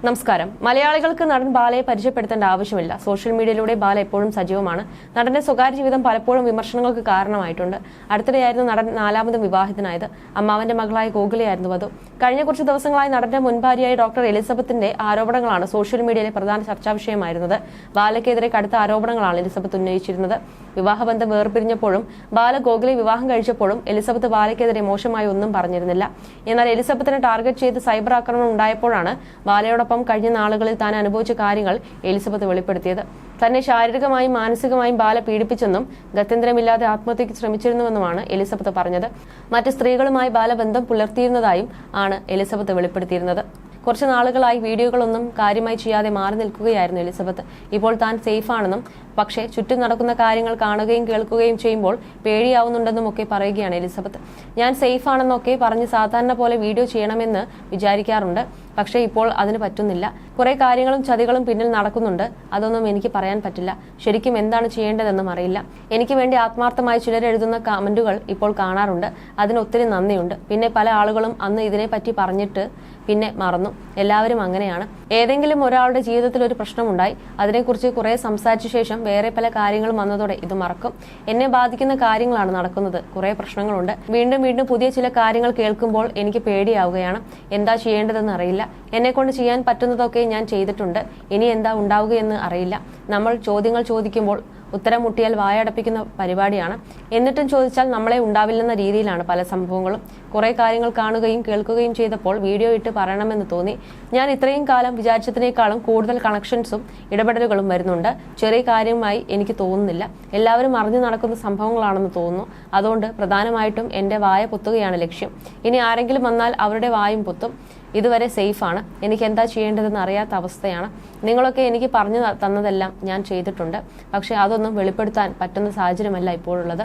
നമസ്കാരം. മലയാളികൾക്ക് നടൻ ബാലയെ പരിചയപ്പെടുത്തേണ്ട ആവശ്യമില്ല. സോഷ്യൽ മീഡിയയിലൂടെ ബാല എപ്പോഴും സജീവമാണ്. നടന്റെ സ്വകാര്യ ജീവിതം പലപ്പോഴും വിമർശനങ്ങൾക്ക് കാരണമായിട്ടുണ്ട്. അടുത്തിടെയായിരുന്നു നടൻ നാലാമതും വിവാഹിതനായത്. അമ്മാവന്റെ മകളായ ഗോകുലയായിരുന്നു വധു. കഴിഞ്ഞ കുറച്ച് ദിവസങ്ങളായി നടന്റെ മുൻ ഭാര്യയായ ഡോക്ടർ എലിസബത്തിന്റെ ആരോപണങ്ങളാണ് സോഷ്യൽ മീഡിയയിലെ പ്രധാന ചർച്ചാ വിഷയമായിരുന്നത്. ബാലയ്ക്കെതിരെ കടുത്ത ആരോപണങ്ങളാണ് എലിസബത്ത് ഉന്നയിച്ചിരുന്നത്. വിവാഹബന്ധം വേർപിരിഞ്ഞപ്പോഴും ബാല ഗോകുലയെ വിവാഹം കഴിച്ചപ്പോഴും എലിസബത്ത് ബാലയ്ക്കെതിരെ മോശമായി ഒന്നും പറഞ്ഞിരുന്നില്ല. എന്നാൽ എലിസബത്തിനെ ടാർഗറ്റ് ചെയ്ത് സൈബർ ആക്രമണം ഉണ്ടായപ്പോഴാണ് ബാലയോടൊപ്പം കഴിഞ്ഞ നാളുകളിൽ താൻ അനുഭവിച്ച കാര്യങ്ങൾ എലിസബത്ത് വെളിപ്പെടുത്തിയത്. തന്നെ ശാരീരികമായും മാനസികമായും ബാല പീഡിപ്പിച്ചെന്നും ഗത്യന്തരമില്ലാതെ ആത്മഹത്യക്ക് ശ്രമിച്ചിരുന്നുവെന്നുമാണ് എലിസബത്ത് പറഞ്ഞത്. മറ്റ് സ്ത്രീകളുമായി ബാല ബന്ധം പുലർത്തിയിരുന്നതായും ആണ് എലിസബത്ത് വെളിപ്പെടുത്തിയിരുന്നത്. കുറച്ച് നാളുകളായി വീഡിയോകളൊന്നും കാര്യമായി ചെയ്യാതെ മാറി നിൽക്കുകയായിരുന്നു എലിസബത്ത്. ഇപ്പോൾ താൻ സേഫാണെന്നും പക്ഷേ ചുറ്റും നടക്കുന്ന കാര്യങ്ങൾ കാണുകയും കേൾക്കുകയും ചെയ്യുമ്പോൾ പേടിയാവുന്നുണ്ടെന്നും ഒക്കെ പറയുകയാണ് എലിസബത്ത്. ഞാൻ സേഫാണെന്നൊക്കെ പറഞ്ഞ് സാധാരണ പോലെ വീഡിയോ ചെയ്യണമെന്ന് വിചാരിക്കാറുണ്ട്. പക്ഷേ ഇപ്പോൾ അതിന് പറ്റുന്നില്ല. കുറെ കാര്യങ്ങളും ചതികളും പിന്നിൽ നടക്കുന്നുണ്ട്. അതൊന്നും എനിക്ക് പറയാൻ പറ്റില്ല. ശരിക്കും എന്താണ് ചെയ്യേണ്ടതെന്നും അറിയില്ല. എനിക്ക് വേണ്ടി ആത്മാർത്ഥമായി ചിലരെഴുതുന്ന കമന്റുകൾ ഇപ്പോൾ കാണാറുണ്ട്. അതിന് ഒത്തിരി നന്ദിയുണ്ട്. പിന്നെ പല ആളുകളും അന്ന് ഇതിനെപ്പറ്റി പറഞ്ഞിട്ട് പിന്നെ മറന്നു. എല്ലാവരും അങ്ങനെയാണ്. ഏതെങ്കിലും ഒരാളുടെ ജീവിതത്തിൽ ഒരു പ്രശ്നമുണ്ടായി, അതിനെക്കുറിച്ച് കുറെ സംസാരിച്ച ശേഷം വേറെ പല കാര്യങ്ങളും വന്നതോടെ ഇത് മറക്കും. എന്നെ ബാധിക്കുന്ന കാര്യങ്ങളാണ് നടക്കുന്നത്. കുറെ പ്രശ്നങ്ങളുണ്ട്. വീണ്ടും വീണ്ടും പുതിയ ചില കാര്യങ്ങൾ കേൾക്കുമ്പോൾ എനിക്ക് പേടിയാവുകയാണ്. എന്താ ചെയ്യേണ്ടതെന്ന് അറിയില്ല. എന്നെ കൊണ്ട് ചെയ്യാൻ പറ്റുന്നതൊക്കെ ഞാൻ ചെയ്തിട്ടുണ്ട്. ഇനി എന്താ ഉണ്ടാവുകയെന്ന് അറിയില്ല. നമ്മൾ ചോദ്യങ്ങൾ ചോദിക്കുമ്പോൾ ഉത്തരം മുട്ടിയാൽ വായടപ്പിക്കുന്ന പരിപാടിയാണ്. എന്നിട്ടും ചോദിച്ചാൽ നമ്മളെ ഉണ്ടാവില്ലെന്ന രീതിയിലാണ് പല സംഭവങ്ങളും. കുറെ കാര്യങ്ങൾ കാണുകയും കേൾക്കുകയും ചെയ്തപ്പോൾ വീഡിയോ ഇട്ട് പറയണമെന്ന് തോന്നി. ഞാൻ ഇത്രയും കാലം വിചാരിച്ചതിനേക്കാളും കൂടുതൽ കണക്ഷൻസും ഇടപെടലുകളും വരുന്നുണ്ട്. ചെറിയ കാര്യമായി എനിക്ക് തോന്നുന്നില്ല. എല്ലാവരും അറിഞ്ഞു നടക്കുന്ന സംഭവങ്ങളാണെന്ന് തോന്നുന്നു. അതുകൊണ്ട് പ്രധാനമായിട്ടും എന്റെ വായ പൊത്തുകയാണ് ലക്ഷ്യം. ഇനി ആരെങ്കിലും വന്നാൽ അവരുടെ വായും പൊത്തും. ഇതുവരെ സേഫാണ്. എനിക്ക് എന്താ ചെയ്യേണ്ടതെന്ന് അറിയാത്ത അവസ്ഥയാണ്. നിങ്ങളൊക്കെ എനിക്ക് പറഞ്ഞു തന്നതെല്ലാം ഞാൻ ചെയ്തിട്ടുണ്ട്. പക്ഷെ അതൊന്നും വെളിപ്പെടുത്താൻ പറ്റുന്ന സാഹചര്യമല്ല ഇപ്പോഴുള്ളത്.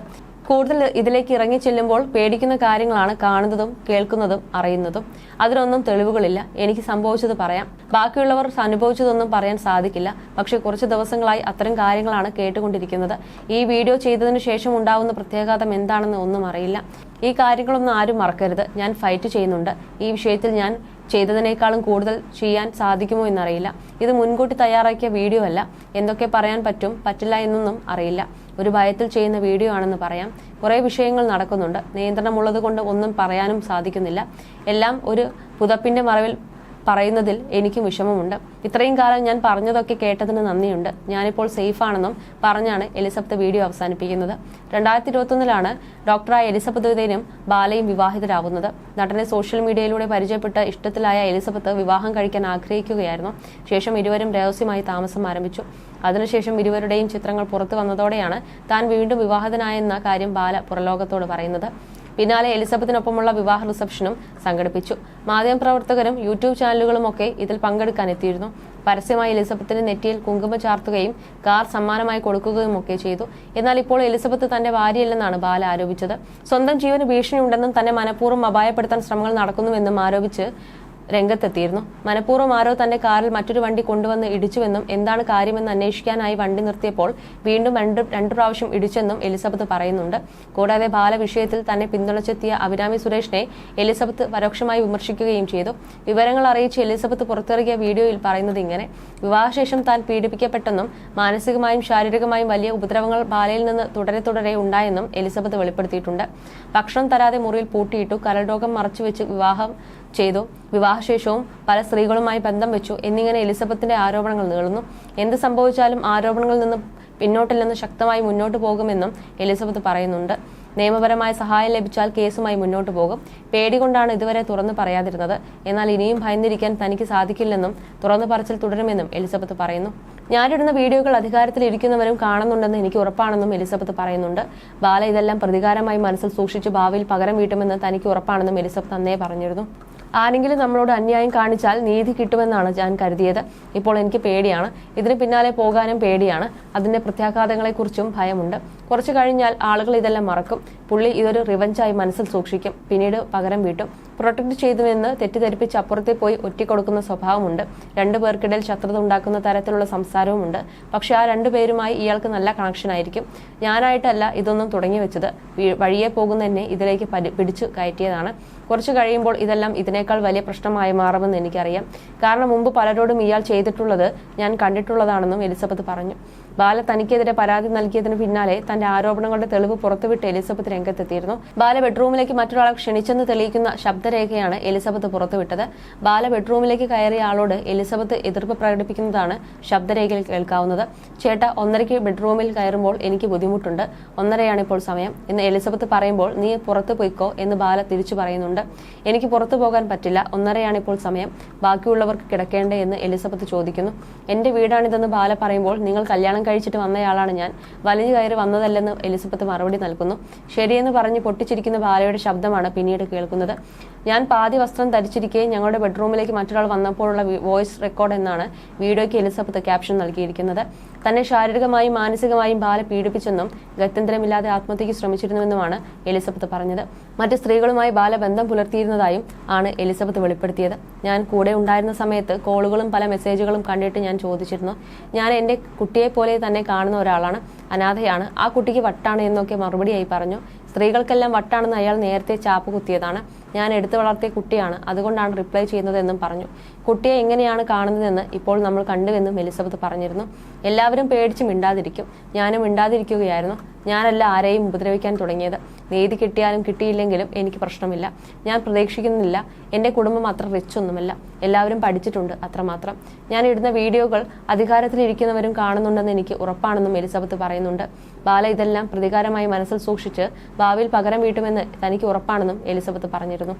കൂടുതൽ ഇതിലേക്ക് ഇറങ്ങി ചെല്ലുമ്പോൾ പേടിക്കുന്ന കാര്യങ്ങളാണ് കാണുന്നതും കേൾക്കുന്നതും അറിയുന്നതും. അതിനൊന്നും തെളിവുകളില്ല. എനിക്ക് സംഭവിച്ചത് പറയാം. ബാക്കിയുള്ളവർ അനുഭവിച്ചതൊന്നും പറയാൻ സാധിക്കില്ല. പക്ഷെ കുറച്ച് ദിവസങ്ങളായി അത്തരം കാര്യങ്ങളാണ് കേട്ടുകൊണ്ടിരിക്കുന്നത്. ഈ വീഡിയോ ചെയ്തതിനു ശേഷം ഉണ്ടാവുന്ന പ്രത്യാഘാതം എന്താണെന്ന് ഒന്നും അറിയില്ല. ഈ കാര്യങ്ങളൊന്നും ആരും മറക്കരുത്. ഞാൻ ഫൈറ്റ് ചെയ്യുന്നുണ്ട്. ഈ വിഷയത്തിൽ ഞാൻ ചെയ്തതിനേക്കാളും കൂടുതൽ ചെയ്യാൻ സാധിക്കുമോ എന്നറിയില്ല. ഇത് മുൻകൂട്ടി തയ്യാറാക്കിയ വീഡിയോ അല്ല. എന്തൊക്കെ പറയാൻ പറ്റും പറ്റില്ല എന്നൊന്നും അറിയില്ല. ഒരു ഭയത്തിൽ ചെയ്യുന്ന വീഡിയോ ആണെന്ന് പറയാം. കുറേ വിഷയങ്ങൾ നടക്കുന്നുണ്ട്. നിയന്ത്രണമുള്ളത് കൊണ്ട് ഒന്നും പറയാനും സാധിക്കുന്നില്ല. എല്ലാം ഒരു പുതപ്പിന്റെ മറവിൽ പറയുന്നതിൽ എനിക്കും വിഷമമുണ്ട്. ഇത്രയും കാലം ഞാൻ പറഞ്ഞതൊക്കെ കേട്ടതിന് നന്ദിയുണ്ട്. ഞാനിപ്പോൾ സേഫാണെന്നും പറഞ്ഞാണ് എലിസബത്ത് വീഡിയോ അവസാനിപ്പിക്കുന്നത്. 2021 ഡോക്ടറായ എലിസബത്തിനും ബാലയും വിവാഹിതരാകുന്നത്. നടനെ സോഷ്യൽ മീഡിയയിലൂടെ പരിചയപ്പെട്ട ഇഷ്ടത്തിലായ എലിസബത്ത് വിവാഹം കഴിക്കാൻ ആഗ്രഹിക്കുകയായിരുന്നു. ശേഷം ഇരുവരും രഹസ്യമായി താമസം ആരംഭിച്ചു. അതിനുശേഷം ഇരുവരുടെയും ചിത്രങ്ങൾ പുറത്തു വന്നതോടെയാണ് താൻ വീണ്ടും വിവാഹിതനായെന്ന കാര്യം ബാല പുറലോകത്തോട് പറയുന്നത്. പിന്നാലെ എലിസബത്തിനൊപ്പമുള്ള വിവാഹ റിസപ്ഷനും സംഘടിപ്പിച്ചു. മാധ്യമപ്രവർത്തകരും യൂട്യൂബ് ചാനലുകളും ഒക്കെ ഇതിൽ പങ്കെടുക്കാൻ എത്തിയിരുന്നു. പരസ്യമായി എലിസബത്തിന് നെറ്റിയിൽ കുങ്കുമം ചാർത്തുകയും കാർ സമ്മാനമായി കൊടുക്കുകയും ഒക്കെ ചെയ്തു. എന്നാൽ ഇപ്പോൾ എലിസബത്ത് തന്റെ ഭാര്യയല്ലെന്നാണ് ബാല ആരോപിച്ചത്. സ്വന്തം ജീവന് ഭീഷണിയുണ്ടെന്നും തന്നെ മനഃപൂർവ്വം അപായപ്പെടുത്താൻ ശ്രമങ്ങൾ നടക്കുന്നുവെന്നും ആരോപിച്ച് രംഗത്തെത്തിയിരുന്നു. മനഃപൂർവ്വം ആരോ തന്റെ കാറിൽ മറ്റൊരു വണ്ടി കൊണ്ടുവന്ന് ഇടിച്ചുവെന്നും എന്താണ് കാര്യമെന്ന് അന്വേഷിക്കാനായി വണ്ടി നിർത്തിയപ്പോൾ വീണ്ടും രണ്ടു പ്രാവശ്യം ഇടിച്ചെന്നും എലിസബത്ത് പറയുന്നുണ്ട്. കൂടാതെ ബാല വിഷയത്തിൽ തന്നെ പിന്തുണച്ചെത്തിയ അഭിരാമി സുരേഷിനെ എലിസബത്ത് പരോക്ഷമായി വിമർശിക്കുകയും ചെയ്തു. വിവരങ്ങൾ അറിയിച്ച് എലിസബത്ത് പുറത്തിറക്കിയ വീഡിയോയിൽ പറയുന്നത് ഇങ്ങനെ: വിവാഹശേഷം താൻ പീഡിപ്പിക്കപ്പെട്ടെന്നും മാനസികമായും ശാരീരികമായും വലിയ ഉപദ്രവങ്ങൾ ബാലയിൽ നിന്ന് തുടരെ ഉണ്ടായെന്നും എലിസബത്ത് വെളിപ്പെടുത്തിയിട്ടുണ്ട്. ഭക്ഷണം തരാതെ മുറിയിൽ പൂട്ടിയിട്ടു, കരൾരോഗം മറച്ചുവെച്ച് വിവാഹം ചെയ്തു, വിവാഹശേഷവും പല സ്ത്രീകളുമായി ബന്ധം വെച്ചു എന്നിങ്ങനെ എലിസബത്തിന്റെ ആരോപണങ്ങൾ നീളുന്നു. എന്ത് സംഭവിച്ചാലും ആരോപണങ്ങളിൽ നിന്ന് പിന്നോട്ടില്ലെന്ന് ശക്തമായി മുന്നോട്ട് പോകുമെന്നും എലിസബത്ത് പറയുന്നുണ്ട്. നിയമപരമായ സഹായം ലഭിച്ചാൽ കേസുമായി മുന്നോട്ട് പോകും. പേടികൊണ്ടാണ് ഇതുവരെ തുറന്നു പറയാതിരുന്നത്. എന്നാൽ ഇനിയും ഭയന്നിരിക്കാൻ തനിക്ക് സാധിക്കില്ലെന്നും തുറന്നു പറച്ചിൽ തുടരുമെന്നും എലിസബത്ത് പറയുന്നു. ഞാനിടുന്ന വീഡിയോകൾ അധികാരത്തിൽ ഇരിക്കുന്നവരും കാണുന്നുണ്ടെന്ന് എനിക്ക് ഉറപ്പാണെന്നും എലിസബത്ത് പറയുന്നുണ്ട്. ബാല ഇതെല്ലാം പ്രതികാരമായി മനസ്സിൽ സൂക്ഷിച്ച് ഭാവിയിൽ പകരം വീട്ടുമെന്ന് തനിക്ക് ഉറപ്പാണെന്നും എലിസബത്ത് അന്നേ പറഞ്ഞിരുന്നു. ആരെങ്കിലും നമ്മളോട് അന്യായം കാണിച്ചാൽ നീതി കിട്ടുമെന്നാണ് ഞാൻ കരുതിയത്. ഇപ്പോൾ എനിക്ക് പേടിയാണ്. ഇതിന് പിന്നാലെ പോകാനും പേടിയാണ്. അതിന്റെ പ്രത്യാഘാതങ്ങളെക്കുറിച്ചും ഭയമുണ്ട്. കുറച്ചു കഴിഞ്ഞാൽ ആളുകൾ ഇതെല്ലാം മറക്കും. പുള്ളി ഇതൊരു റിവഞ്ചായി മനസ്സിൽ സൂക്ഷിക്കും. പിന്നീട് പകരം വീട്ടും. പ്രൊട്ടക്ട് ചെയ്തുവെന്ന് തെറ്റിദ്ധരിപ്പിച്ച് അപ്പുറത്തെ പോയി ഒറ്റിക്കൊടുക്കുന്ന സ്വഭാവമുണ്ട്. രണ്ടുപേർക്കിടയിൽ ശത്രുത ഉണ്ടാക്കുന്ന തരത്തിലുള്ള സംസാരവുമുണ്ട്. പക്ഷെ ആ രണ്ടുപേരുമായി ഇയാൾക്ക് നല്ല കണക്ഷൻ ആയിരിക്കും. ഞാനായിട്ടല്ല ഇതൊന്നും തുടങ്ങി വെച്ചത്. വഴിയെ പോകുന്ന എന്നെ ഇതിലേക്ക് പിടിച്ചു കയറ്റിയതാണ്. കുറച്ചു കഴിയുമ്പോൾ ഇതെല്ലാം ഇതിനേക്കാൾ വലിയ പ്രശ്നമായി മാറുമെന്ന് എനിക്കറിയാം. കാരണം മുമ്പ് പലരോടും ഇയാൾ ചെയ്തിട്ടുള്ളത് ഞാൻ കണ്ടിട്ടുള്ളതാണെന്നും എലിസബത്ത് പറഞ്ഞു. ബാല തനിക്കെതിരെ പരാതി നൽകിയതിന് പിന്നാലെ തന്റെ ആരോപണങ്ങളുടെ തെളിവ് പുറത്തുവിട്ട് എലിസബത്ത് രംഗത്തെത്തിയിരുന്നു. ബാല ബെഡ്റൂമിലേക്ക് മറ്റൊരാളെ ക്ഷണിച്ചെന്ന് തെളിയിക്കുന്ന ശബ്ദരേഖയാണ് എലിസബത്ത് പുറത്തുവിട്ടത്. ബാല ബെഡ്റൂമിലേക്ക് കയറിയ ആളോട് എലിസബത്ത് എതിർപ്പ് പ്രകടിപ്പിക്കുന്നതാണ് ശബ്ദരേഖയിൽ കേൾക്കാവുന്നത്. ചേട്ടാ, 1:30 ബെഡ്റൂമിൽ കയറുമ്പോൾ എനിക്ക് ബുദ്ധിമുട്ടുണ്ട്. 1:30 ഇപ്പോൾ സമയം എന്ന് എലിസബത്ത് പറയുമ്പോൾ നീ പുറത്തു പോയിക്കോ എന്ന് ബാല തിരിച്ചു പറയുന്നുണ്ട്. എനിക്ക് പുറത്തു പോകാൻ പറ്റില്ല, 1:30 ഇപ്പോൾ സമയം, ബാക്കിയുള്ളവർക്ക് കിടക്കേണ്ടേ എന്ന് എലിസബത്ത് ചോദിക്കുന്നു. എന്റെ വീടാണിതെന്ന് ബാല പറയുമ്പോൾ നിങ്ങൾ കല്യാണം കഴിച്ചിട്ട് വന്നയാളാണ് ഞാൻ, വലിഞ്ഞു കയറി വന്നതല്ലെന്ന് എലിസബത്ത് മറുപടി നൽകുന്നു. ശരിയെന്ന് പറഞ്ഞ് പൊട്ടിച്ചിരിക്കുന്ന ബാലയുടെ ശബ്ദമാണ് പിന്നീട് കേൾക്കുന്നത്. ഞാൻ പാതി വസ്ത്രം ധരിച്ചിരിക്കെ ഞങ്ങളുടെ ബെഡ്റൂമിലേക്ക് മറ്റൊരാൾ വന്നപ്പോഴുള്ള വോയിസ് റെക്കോർഡ് എന്നാണ് വീഡിയോയ്ക്ക് എലിസബത്ത് ക്യാപ്ഷൻ നൽകിയിരിക്കുന്നത്. തന്നെ ശാരീരികമായും മാനസികമായും ബാല പീഡിപ്പിച്ചെന്നും ഗത്യന്തരമില്ലാതെ ആത്മഹത്യയ്ക്ക് ശ്രമിച്ചിരുന്നുവെന്നുമാണ് എലിസബത്ത് പറഞ്ഞത്. മറ്റ് സ്ത്രീകളുമായി ബാല ബന്ധം പുലർത്തിയിരുന്നതായും ആണ് എലിസബത്ത് വെളിപ്പെടുത്തിയത്. ഞാൻ കൂടെ ഉണ്ടായിരുന്ന സമയത്ത് കോളുകളും പല മെസ്സേജുകളും കണ്ടിട്ട് ഞാൻ ചോദിച്ചിരുന്നു. ഞാൻ എന്റെ കുട്ടിയെ പോലെ തന്നെ കാണുന്ന ഒരാളാണ്, അനാഥയാണ്, ആ കുട്ടിക്ക് വട്ടാണ് എന്നൊക്കെ മറുപടിയായി പറഞ്ഞു. സ്ത്രീകൾക്കെല്ലാം വട്ടാണെന്ന് അയാൾ നേരത്തെ ചാപ്പ് കുത്തിയതാണ്. ഞാൻ എടുത്തു വളർത്തിയ കുട്ടിയാണ്, അതുകൊണ്ടാണ് റിപ്ലൈ ചെയ്യുന്നതെന്നും പറഞ്ഞു. കുട്ടിയെ എങ്ങനെയാണ് കാണുന്നതെന്ന് ഇപ്പോൾ നമ്മൾ കണ്ടുവെന്നും എലിസബത്ത് പറഞ്ഞിരുന്നു. എല്ലാവരും പേടിച്ച് മിണ്ടാതിരിക്കും, ഞാനും മിണ്ടാതിരിക്കുകയായിരുന്നു. ഞാനല്ല ആരെയും ഉപദ്രവിക്കാൻ തുടങ്ങിയത്. നീതി കിട്ടിയാലും കിട്ടിയില്ലെങ്കിലും എനിക്ക് പ്രശ്നമില്ല. ഞാൻ പ്രതീക്ഷിക്കുന്നില്ല. എന്റെ കുടുംബം അത്ര റിച്ച് ഒന്നുമല്ല, എല്ലാവരും പഠിച്ചിട്ടുണ്ട്, അത്രമാത്രം. ഞാൻ ഇടുന്ന വീഡിയോകൾ അധികാരത്തിലിരിക്കുന്നവരും കാണുന്നുണ്ടെന്ന് എനിക്ക് ഉറപ്പാണെന്നും എലിസബത്ത് പറയുന്നുണ്ട്. ബാല ഇതെല്ലാം പ്രതികാരമായി മനസ്സിൽ സൂക്ഷിച്ച് ഭാവിയിൽ പകരം വീട്ടുമെന്ന് തനിക്ക് ഉറപ്പാണെന്നും എലിസബത്ത് പറഞ്ഞിരുന്നു.